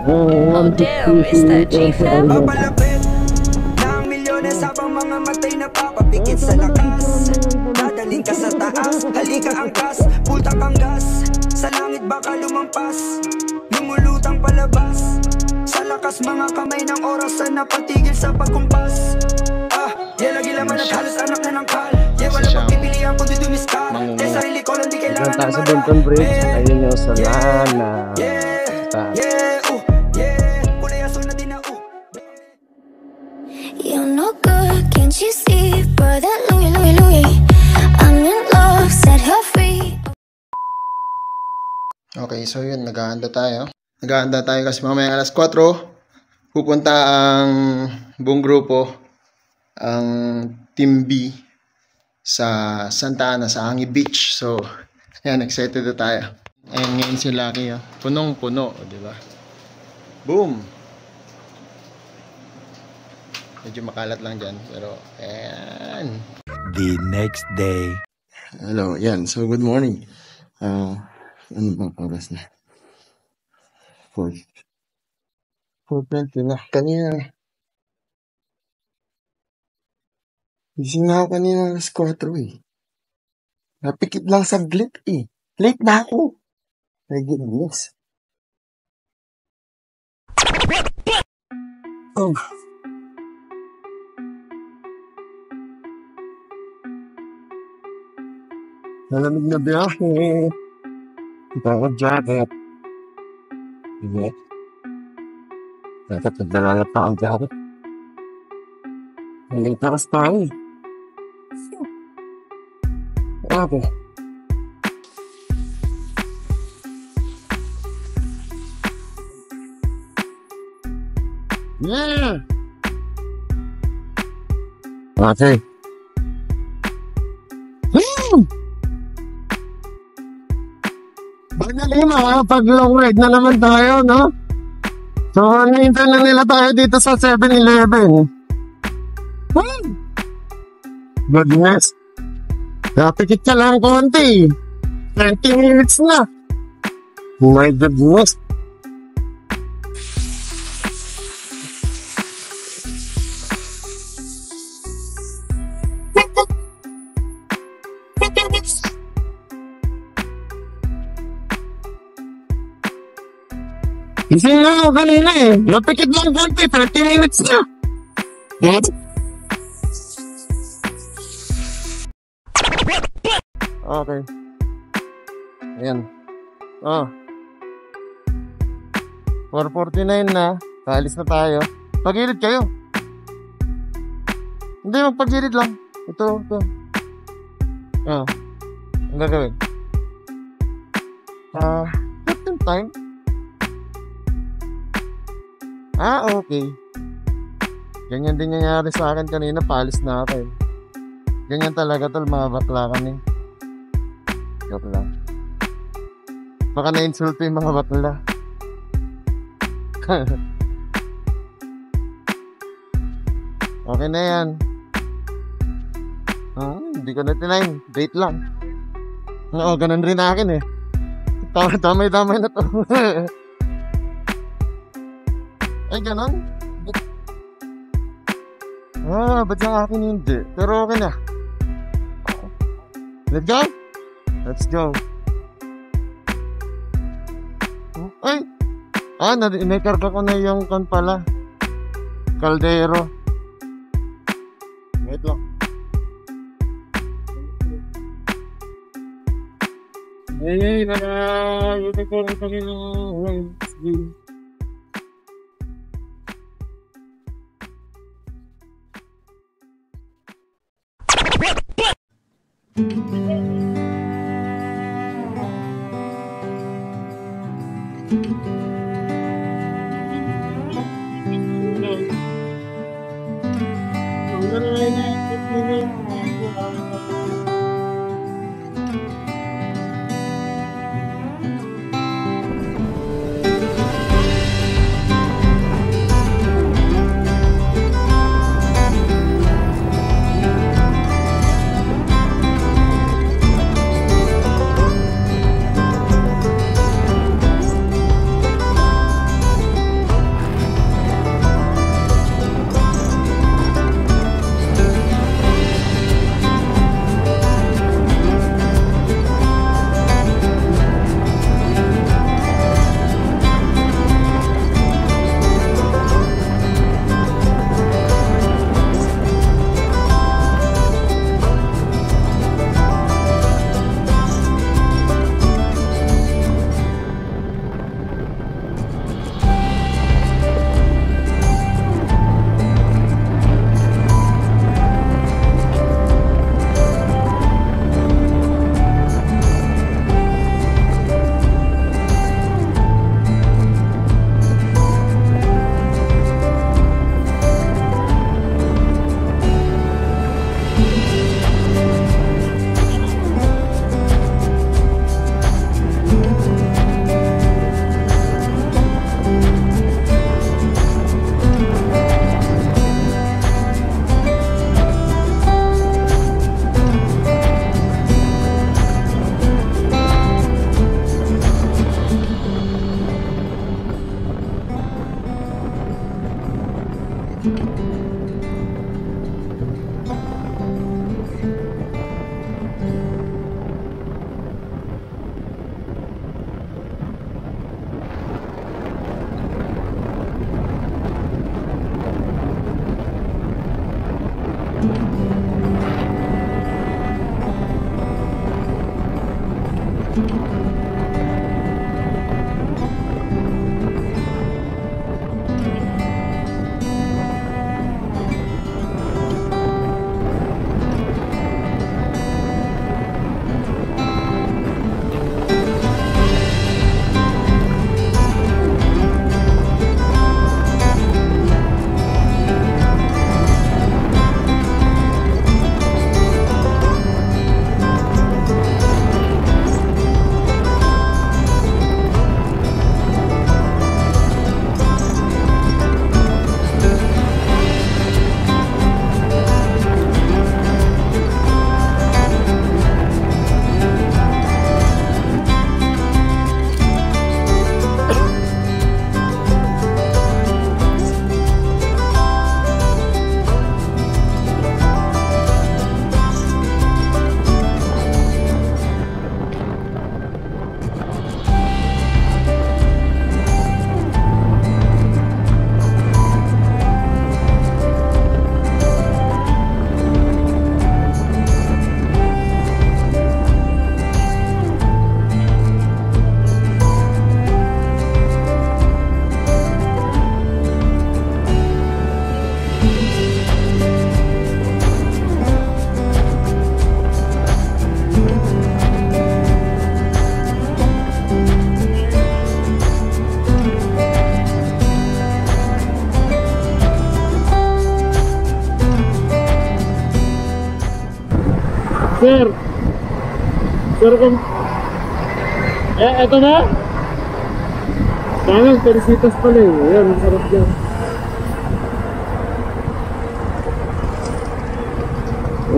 Oh damn, it's that G-Fam. Papalapit ng milyones habang mga matay na papapikit sa lakas. Dadaling ka sa taas, halika angkas, pulta kang gas. Sa langit baka lumampas, lumulutang palabas. Sa lakas mga kamay ng oras na napatigil sa pagkumpas. Lagi laman at halos anak na ng kal. Wala magpipilihan kundi dumiskal. Dahil sarili ko lang di kailangan ng sa Bunton Bridge. Ayun yung sa lana. Kulay aso na din na You're no good, can't you see? Brother Louie, I'm in love, set her free. Okay, so yun, naghahanda tayo. Naghahanda tayo kasi mamaya alas 4 pupunta ang buong grupo, ang Team B sa Santa Ana, sa Hangi Beach. So, yan, excited na tayo. Ayan ngayon si Lucky, oh. Punong-puno, di ba? Boom! Medyo makalat lang dyan, pero ayan. The next day. Hello, yan. So, good morning. Ano bang oras na? 4:20 na. Kanina. Gising na ako kanina alas 4 eh. Napikit lang saglit eh. Late na ako. My goodness. Oh. Malamig na biyahe. Ito ako jacket. Diba? Dapat nagdalala pa ang jacket. Late na kasi tayo eh. Okay. Yeah! Okay. Badali pag long ride na naman tayo, no? So, hinihintay na nila tayo dito sa 7-Eleven. Goodness. Napikit ka lang konti. 20 minutes na. My goodness. Ising na ako kanina eh. Napikit lang konti. 30 minutes na. Okay. Ayan. 4:49 na. Kaalis na tayo. Pagilid kayo. Hindi, magpagilid lang. Ito. Ang gagawin. Certain time. Okay. Ganyan din nangyari sa akin kanina. Paalis na ako eh. Ganyan talaga tol, mga bakla kami. Joke lang. Baka na-insulto yung mga bakla. Okay na yan. Hindi ko na tinayin. Date lang. Oo, ganun rin akin eh. Damay-damay na to. Ay, ganun? Ba't sa akin hindi? Pero okay na. Let's go? Let's go. Ay! Nakarga ko na yung kan pala. Kaldero. Wait lang. Ay, ito ko rin pagin. Sir, kung... eto na? Parang Felicitas pala eh. Ayan, masarap dyan.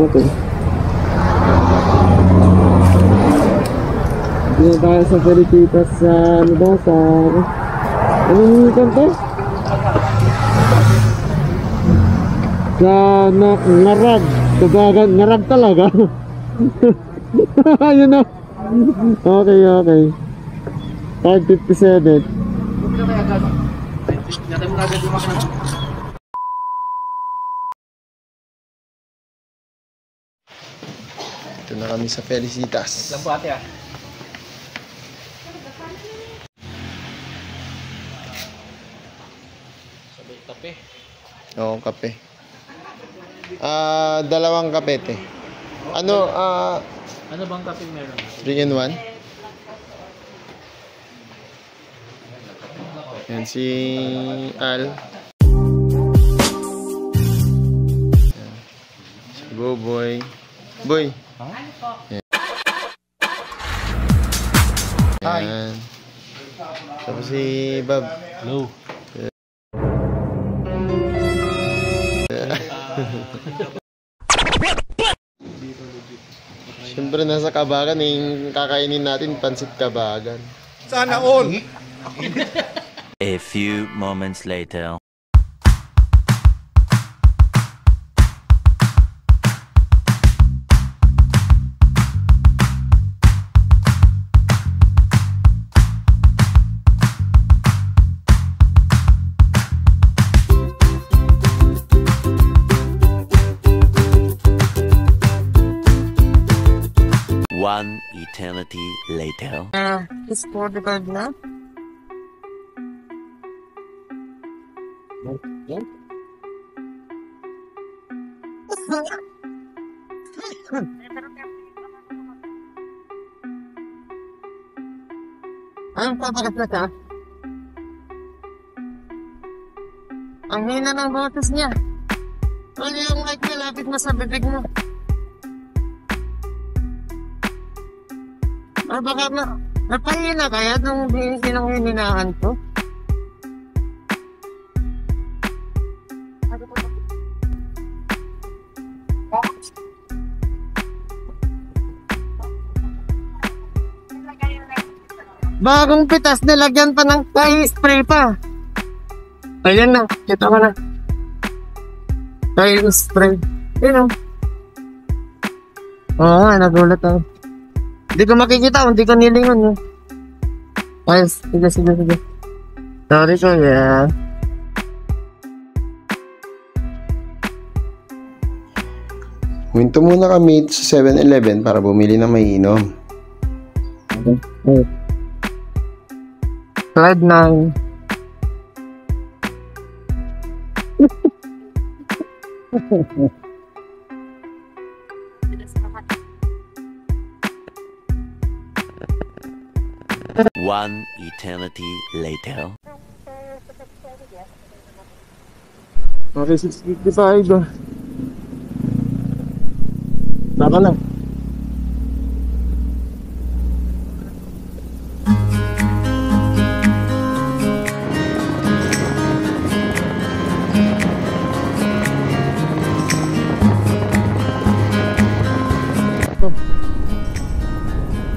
Okay. Hindi na tayo sa Felicitas sa... ano ba? Sa... anong kanto? Sa... Narag. Kabagan, narag talaga. Ayun na. Okay, okay. 5:57. Ito na kami sa Felicitas. Lang po ate ah. Sabay kape. Oo, kape. Dalawang kape, te. Ano, Ano bang kape meron? 3 in 1? Yan si Al. Yan. Si Boboy. Boy. Yan. Yan. Tapos si Bob. Hello. Siyempre nasa Kabagan yung kakainin natin pansit Kabagan. Sana all. A few moments later. One eternity later. Is for the card na? Yan. Ang papagat na ka? Ang hina ng botes niya. Ano yung mic na lapit mo sa bibig mo? Baka napahina kaya nung hininahan ko? Bagong pitas, nilagyan pa ng spray pa. Ayan na, kita ko na. Ay, spray. Yun o. Oo nga, nagulat ako. Hindi ko makikita kung hindi ko nilingon yun. Ay, sige. Sorry ko, yeah. Huminto muna kami sa 7-Eleven para bumili ng maiinom. Slide 9. One eternity later. Okay, 655. Baka na.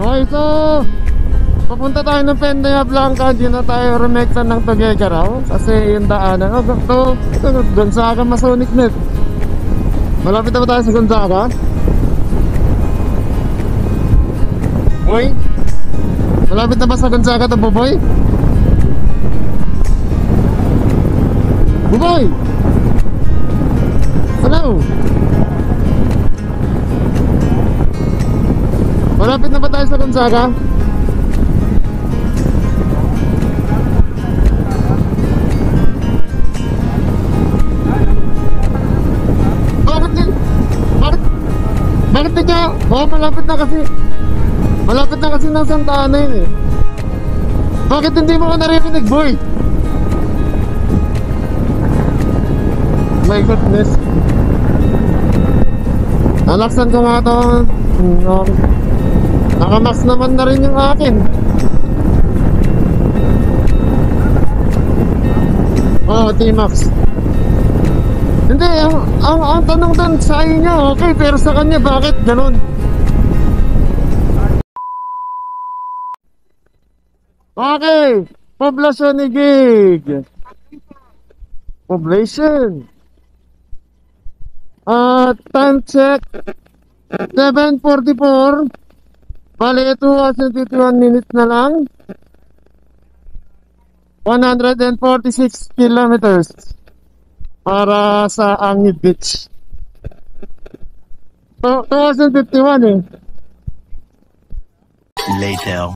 Okay, so papunta tayo ng Peña Blanca. Hindi na tayo remektan ng Tuguegarao kasi yung daanan Gonzaga Masonic Net. Malapit na ba tayo sa Gonzaga? Boy? Malapit na ba sa Gonzaga to, Boboy? Boboy! Hello! Malapit na ba tayo sa Gonzaga? Bakit na? Oo, malapit na kasi. Malapit na kasi ng Santa Ana yun eh. Bakit hindi mo ko naririnig, boy? My goodness. Nalaksan ko nga ito. Nakamax naman na rin yung akin. Oo, T-Max. Hindi, ang tanong doon sa inyo, okay, pero sa kanya, bakit ganun? Okay, poblasyon ni Gig. Population. Time check 7:44. Bale, 2 hours and 51 minutes na lang. 146 kilometers para sa Angid Beach. 2 hours and 51 eh. Later.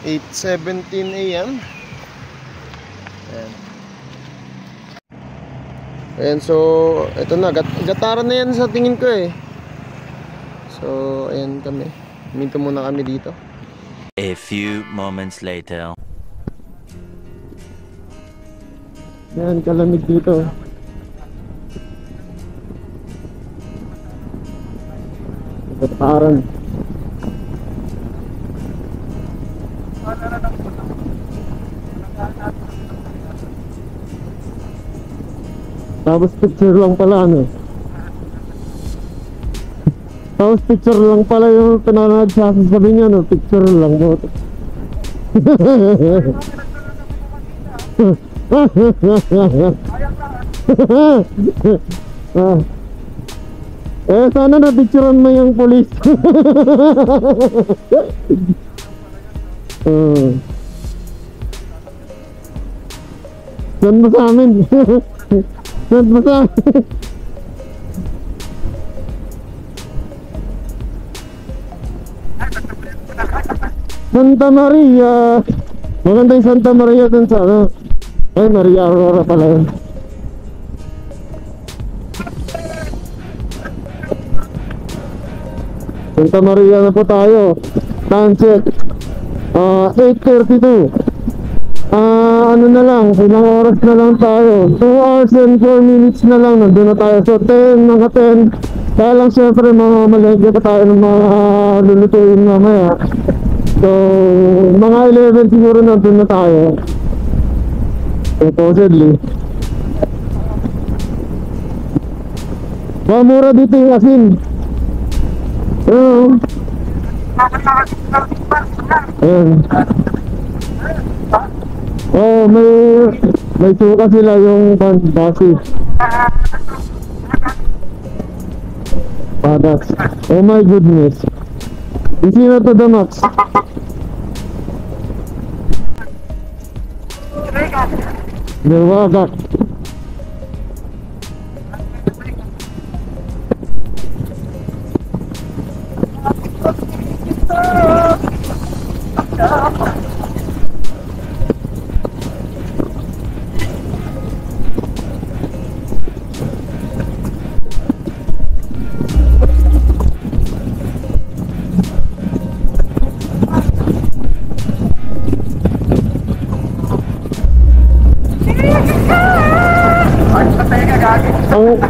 8:17 AM. Ayan, so ito na, gataran na yan sa tingin ko eh. So ayan kami, minto muna kami dito. A few moments later. Ayan, kalamig dito. Gataran. Tapos picture lang pala ano. Tapos picture lang pala yung pinanood sa sabi niya no, picture lang mo. Sana na picturean mo yung police. Saan mo sa amin? Saan mo sa amin? Santa Maria. Maganda yung Santa Maria dun sa ano. Ay, Maria Aurora pala yun. Santa Maria na po tayo. Time check 8:32. Ano na lang, ilang oras na lang tayo. 2 hours and 4 minutes na lang, nandun na tayo. So 10, mga 10. Kaya lang syempre mga malagyan pa tayo ng mga lulutuin mamaya. So mga 11 siguro nandun na tayo. Supposedly. Mura dito yung asin. Ayan. Oh, may suka sila yung basi. Padas. Oh my goodness. Easy na to the max. Liwagat.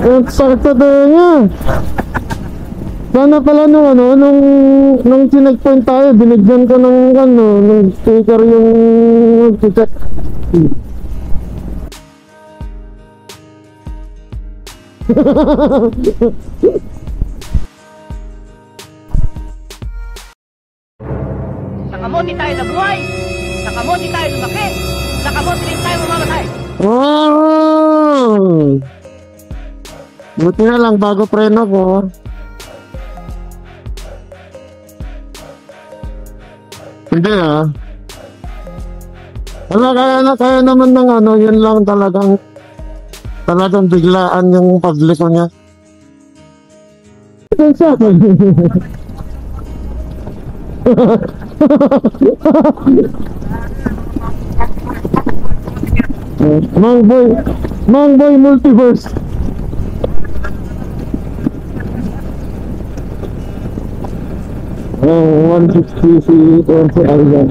Ang sakit sa tenga. Sana pala nung sinagpoint tayo, binigyan ko ng ng sticker yung check. Sa kamote tayo nabuhay, sa kamote tayo lumaki, sa kamote rin tayo mamamatay. Wow! Buti na lang bago preno ko. Hindi kaya naman ng yun lang talagang biglaan yung pagliko niya. Mang boy multiverse. Oh, 160 si Alvan.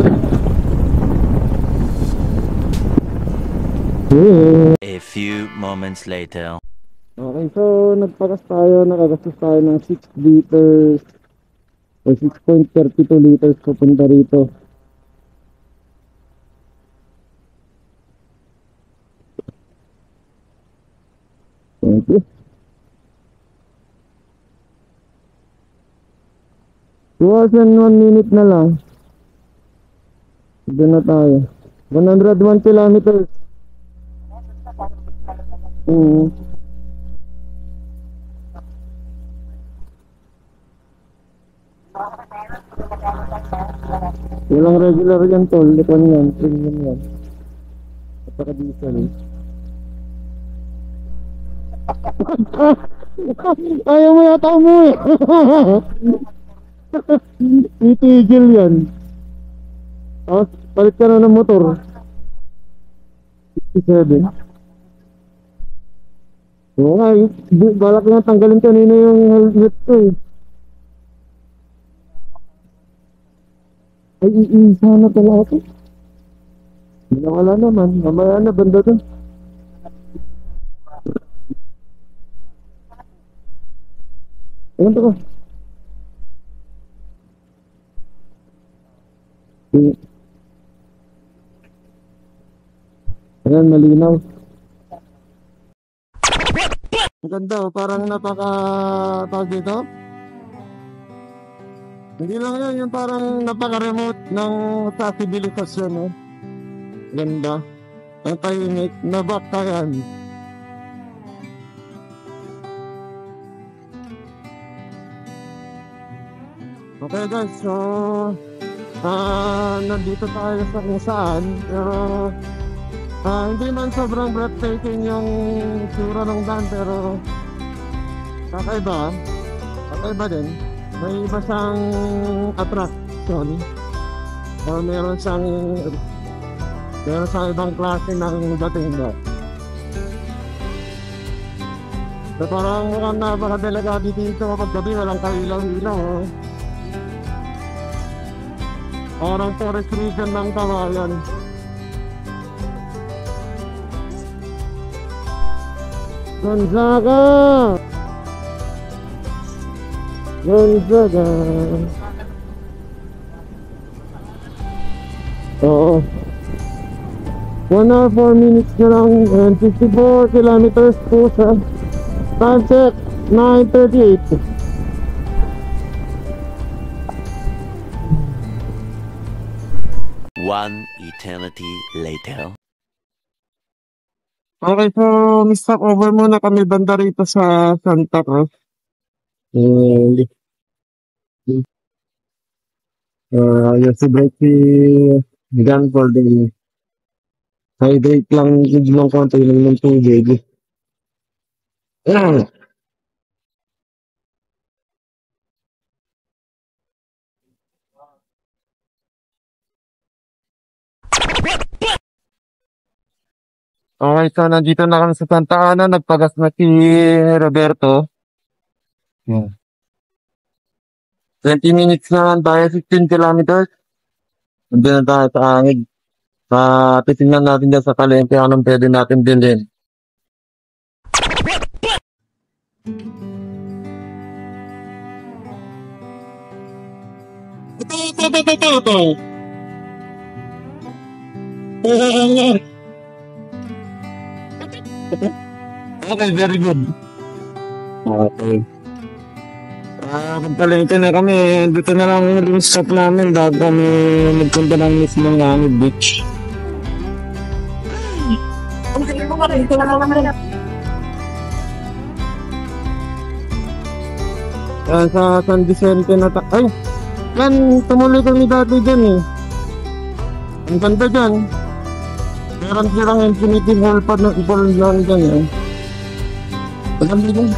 A few moments later. Okay, so nakagastos tayo ng 6 liters o 6.32 liters papunta rito. Thank you. 2 hours and 1 minute na lang. Doon na tayo. 101 kilometers. Walang regular yan tol. Likon yan. Premium yan. Kapaka diesel. Ayaw mo yata umuwi. Itigil yan. Tapos palit ka na ng motor. 67. Oo nga, balak nga tanggalin kanina yung helmet ko eh. Ay, iisa na pala ito. Wala naman, mamaya na banda doon. Ayan to ko. Ayan, malinaw. Ang ganda, parang tawag dito. Hindi lang yan, yung parang napaka-remote ng sa sibilisasyon. Ganda. Ang tahimik na baktayan. Okay guys, so nandito tayo sa kung saan, pero hindi man sobrang breathtaking yung sura ng daan, pero kakaiba din. May iba siyang attraction o meron siyang ibang klase ng dating ba. So parang mukhang napakadelikado dito kapag gabi walang kailaw-ilaw. Parang forest region ng Kawayan. Gonzaga! Gonzaga! Oo. 1 hour 4 minutes na lang and 54 kilometers po sa time check 9:38. One eternity later. Okay, so stop over muna kami banda rito sa Santa Cruz. Yung si break si Gun for the hydrate lang ng konti lang ng tubig. Okay, so nandito na kami sa Santa Ana. Nagpagas na si Roberto. Yeah. 20 minutes na lang tayo, 16 kilometers. Nandun na tayo sa Angig. Titingnan natin dyan sa Kalente anong pwede natin bilhin. Okay, very good. Okay. Pagkalente na kami, dito na lang yung stop namin dahil kami nagpunta ng mismong Angig Beach. Sa San Vicente na ay, yan, tumuloy kami dati dyan eh. Ang ganda dyan. Meron silang infinity hall pa na ipon lang dyan eh. Maganda dyan.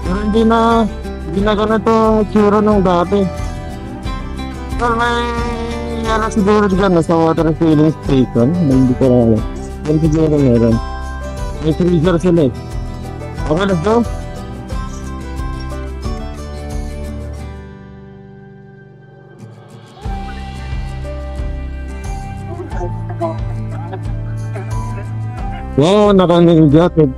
Pero hindi na ganito tsura nung dati. Pero may yana siguro dyan sa water filling station. Hindi ko alam. Pero siguro meron. May freezer sila eh. Okay, let's go. Wow, nakaning jacket.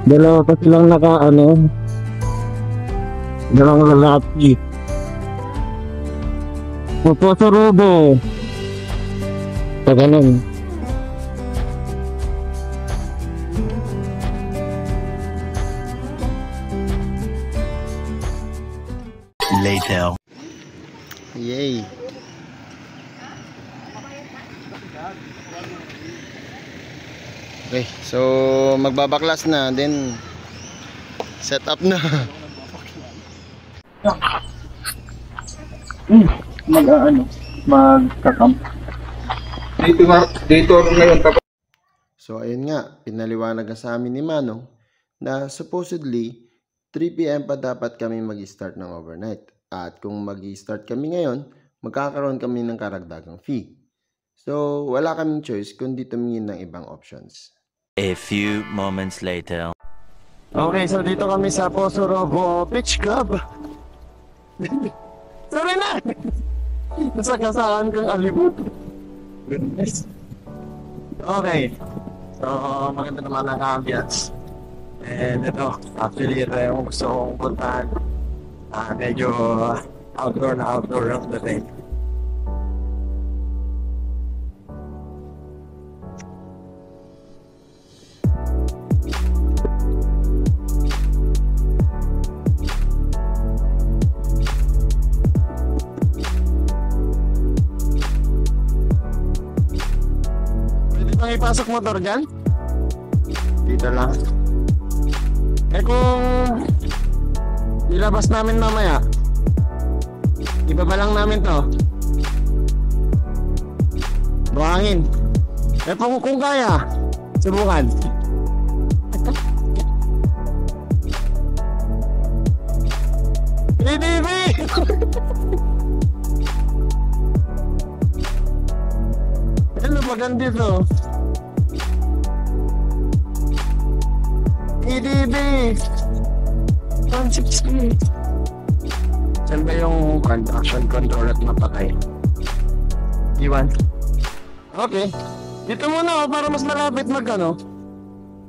Dalawa pa silang dalawang lalaki. Pupo sa robo. Pag ganun. Later. Yay! Okay, so magbabaklas na, then set up na. Magkakamp. Dito ngayon. So ayun nga, pinaliwanag na sa amin ni Manong na supposedly 3 PM pa dapat kami mag-start ng overnight. At kung mag-start kami ngayon, magkakaroon kami ng karagdagang fee. So wala kaming choice kundi tumingin ng ibang options. A few moments later. Okay, so dito kami sa Poso Robo Beach Club. Sorry na! Nasakasaan kang alibot. Goodness. Okay. So, maganda naman ang ambience. And ito, actually, ito yung gusto kong puntahan. Medyo outdoor ang dating. Ipasok motor dyan? Dito lang. Kung ilabas namin mamaya, ibaba lang namin to. Buhangin. Kung kaya, subukan. EDV! Ano maganda dito? EDB 160. Saan ba yung conduction control at mapatay? Iwan. Okay. Dito muna para mas malapit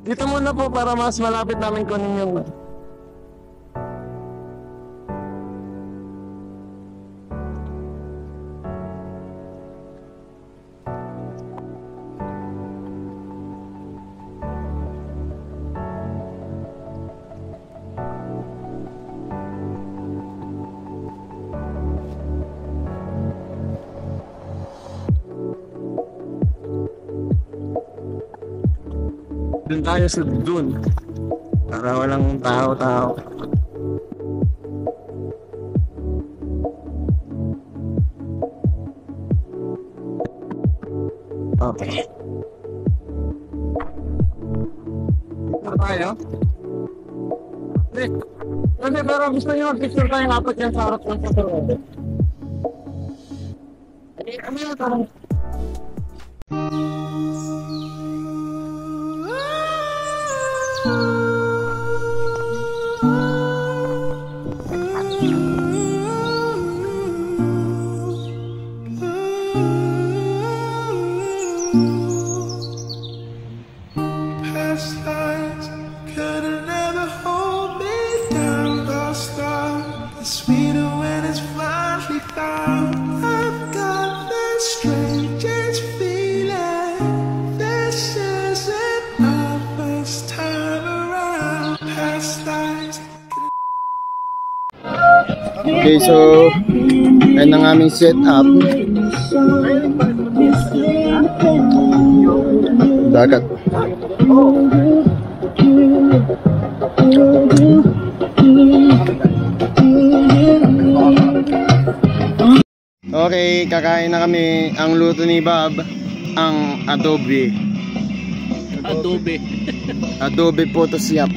Dito muna po para mas malapit namin kunin yung Doon tayo sa dun. Para walang tao-tao. Okay. Dito tayo. Kasi pero gusto nyo picture tayo dapat yan sa harap ng patuloy. Kami na ito. Okay, so ayun ang aming setup. Dagat. Okay, kakain na kami. Ang luto ni Bob, ang adobe. Adobe Photoshop.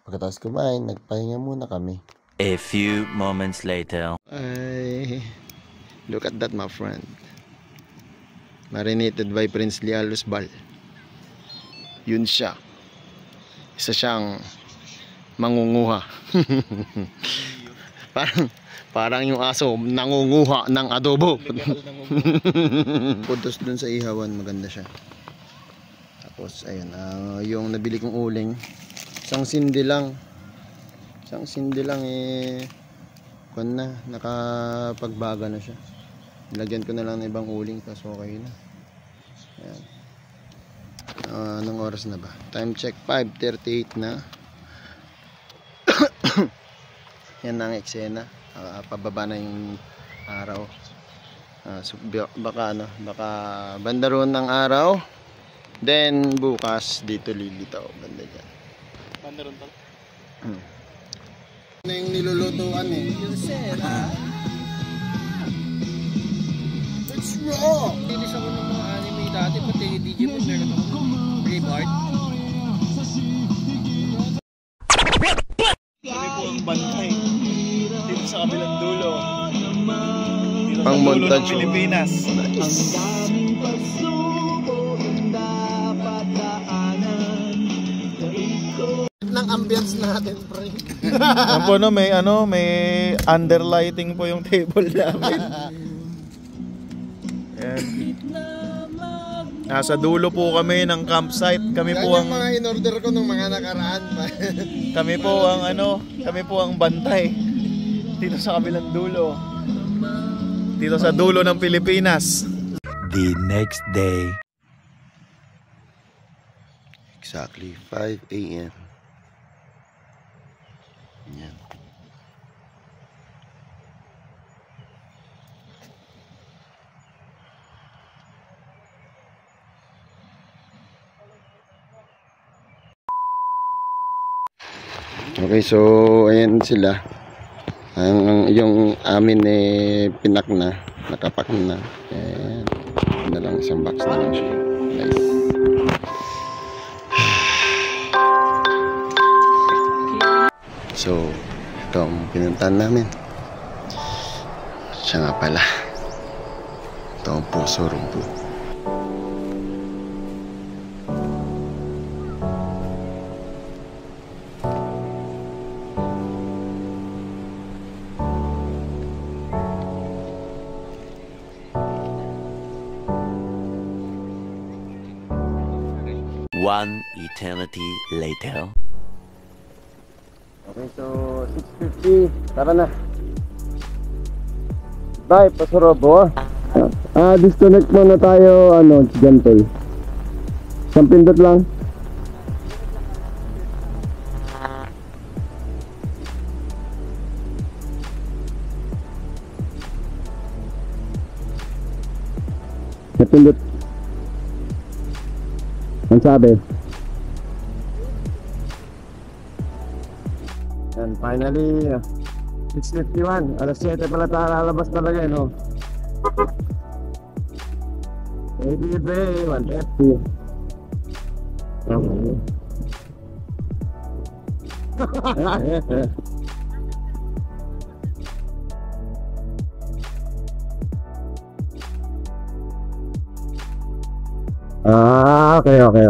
Pagkatapos kumain, nagpahinga muna kami. A few moments later. Ay, look at that, my friend. Marinated by Prince Lialos Bal. Yun siya. Isa siyang mangunguha. Parang yung aso nangunguha ng adobo. Puntos dun sa ihawan, maganda siya. Tapos ayun, yung nabili kong uling, isang sindi lang kung na, nakapagbaga na siya. Nilagyan ko na lang ng ibang uling, tapos okay na. Ayan. Anong oras na ba? Time check, 5:38 na. Yan ang eksena. Pababa na yung araw. So, baka banda roon ng araw. Then bukas dito lilitaw. Banda dyan. Banda roon tal? Na yung nilulutuan eh. What's wrong? Linis ako ng mga anime dati, pati Digimon meron ako. Brave Heart. Kami po ang bantay. Dito sa kabilang dulo. Dito Pang sa dulo ng montage. Pilipinas. Nice. Ng ambience natin, pre. Yan po, no, may underlighting po yung table namin. Yan. Nasa dulo po kami ng campsite. Kami Yan po yung ang mga in-order ko nung mga nakaraan pa. kami po ang bantay dito sa kabilang dulo. Dito sa dulo ng Pilipinas. The next day. Exactly 5 AM. Yan. Okay, so ayan sila. Yung amin pinak na, nakapak na. Ayan. Na lang, isang box na lang siya. Nice. So, ito ang pinuntahan namin. Siya nga pala. Ito ang Puso Rumpu. One eternity later. Okay, so 6:50. Tara na. Bye, Pasorobo. Disconnect muna tayo, gentle. Isang pindot lang. Napindot. Ang sabi? Finally, 6:51. Alas 7 pala tayo lalabas talaga, no? Maybe be 150. Okay. Okay.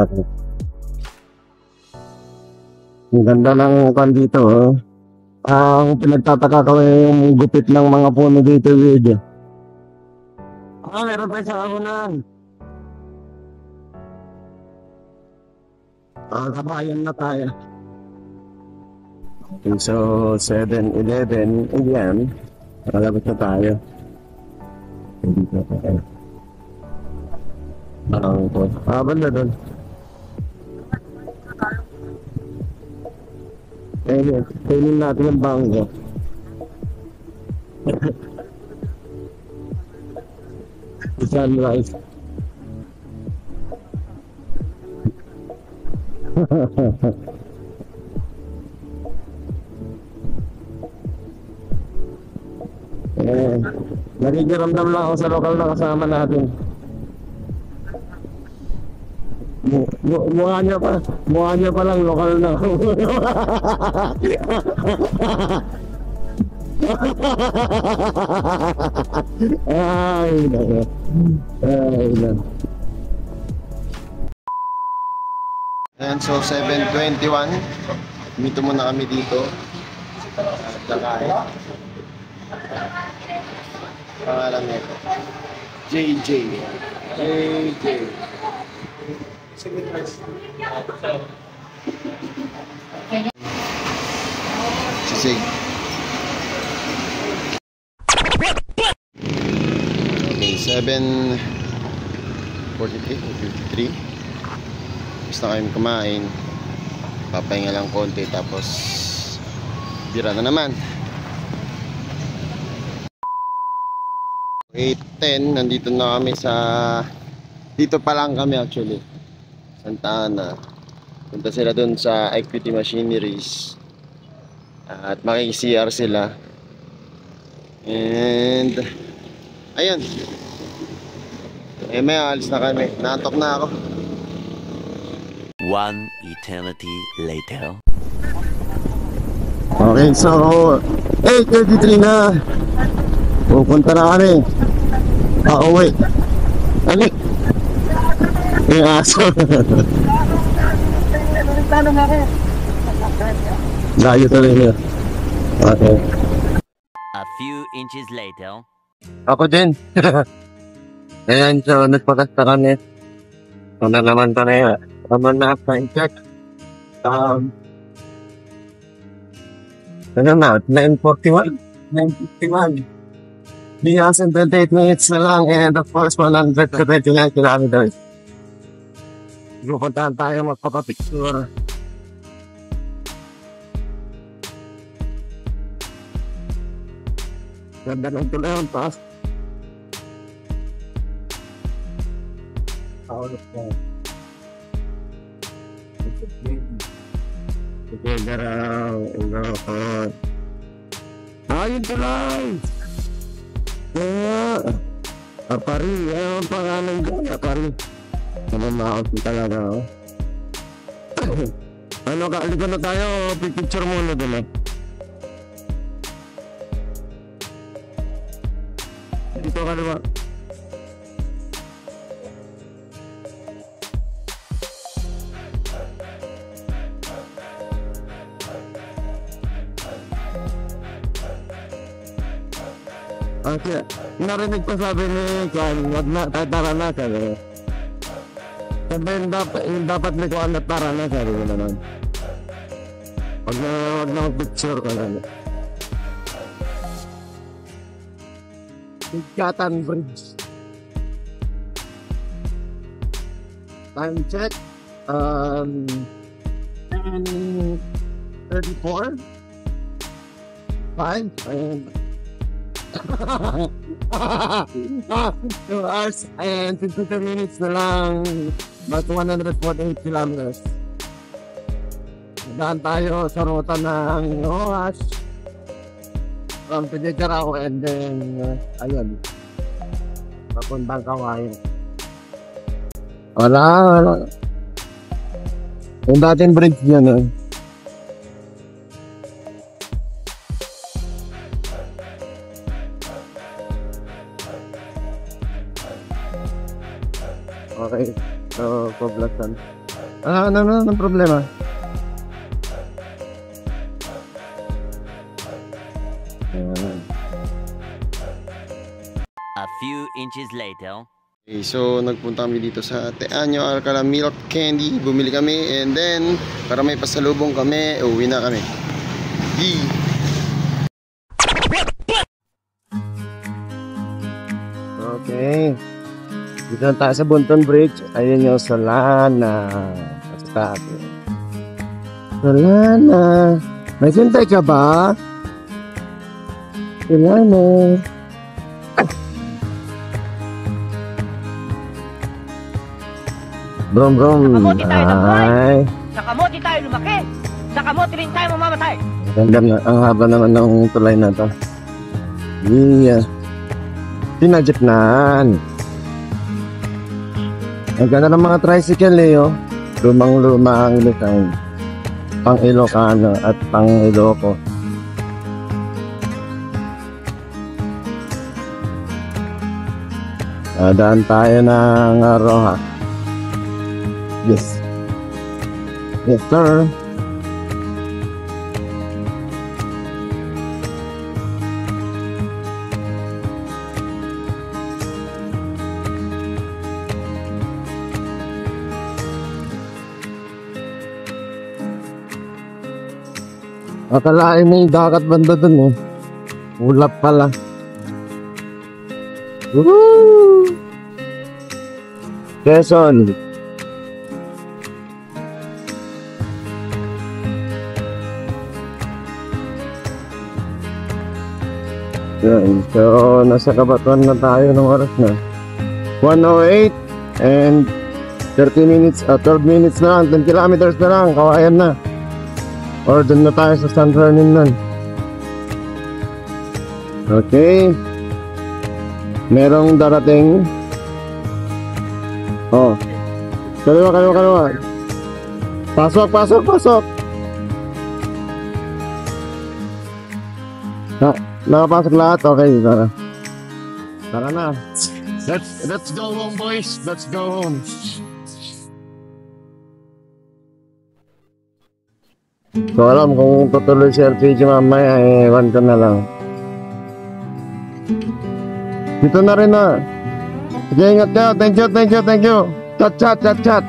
Ang ganda ng kan dito, oh. Ang pinagtataka ko yung gupit ng mga puno dito, video. Meron pa sa akunan. Kabayan na tayo. Okay, so 7-11 again. Malabas na tayo. Dito na tayo. Banda doon. Kainin natin ang bangko. Sunrise. Nakikiramdam lang ako sa lokal na kasama natin. Mukha niya pa lang lokal na. Ay, nako. Ayan, so 7:21. Mito muna kami dito. Kakain. Pangalan nito. JJ. Sisig. Okay, 7:43. Gusto na kami kumain. Papahinga lang konti tapos bira na naman. 8:10, nandito na kami sa... Dito pa lang kami actually, Santa Ana. Punta sila dun sa Equity Machineries at makikicr sila. And ayun, may alis na kami. Naantok na ako. One eternity later. Okay, so 8:33 na. Pupunta na kami. Pauwi. Alik. Yung aso. Layo tuloy niya. Okay. A few inches later. Ako din. Ayan, so nagpakasta kami. So na naman pa na yun. Naman na time check. Ano na? 9:41? 9:51. Biyas and 28 minutes na lang, and of course 129 kilometers. Pupuntahan tayo magpapapicture. Ganda ng tulay ang taas. Together out. Ayun tulay! Apari, ang pangalan dyan, Apari. Namamahal talaga ako. Ano, kaalikan na tayo, picture muna doon eh. Dito ka diba? Okay, narinig ko sabi ni Kwan, wag na, tara na sabi. Sabi yung dapat ni Kwan na tara na sabi ko naman. Wag na picture ka na. Bigatan Bridge. Time check. 10:34. 5 and 2 hours and 52 minutes na lang. About 148 kilometers. Daan tayo sa ruta ng Rojas from Pinigarao and then ayun papuntang Kawayan. Wala yung dating bridge yun Okay, so poblasan. Ano problema? A few inches later. Okay, so nagpunta kami dito sa Teaño Alcala Milk Candy. Bumili kami and then para may pasalubong kami, uwi na kami. Okay. Dito na tayo sa Bunton Bridge. Ayun yung Solana. Solana. May sintay ka ba? Solana. Brom. Nakamote tayo ng buhay. Ay. Sa kamote tayo lumaki. Sa kamote rin tayo mamamatay. Ang haba naman ng tulay na to. Yeah. Pinagitnaan. Ang ganda ng mga tricycle oh. Lumang-luma ang design. Pang Ilocano at pang Iloco. Daan tayo ng Rojas. Yes. Yes, sir. Akalain mo yung dagat banda dun eh. Ulap pala. Woo! Quezon. Yan. So, nasa Kabatuan na tayo ng oras na. 1:08 and 12 minutes na lang. 10 kilometers na lang. Kawayan na. Or dun na tayo sa San Ferdinand. Okay. Merong darating. Oh. Kaliwa. Pasok. Nakapasok lahat. Okay, tara. Tara na. Let's go home, boys. Let's go home. So alam kung tutuloy si RPG mamaya, ewan ko na lang. Dito na rin na. Sige, ingat ka. Thank you. Chat.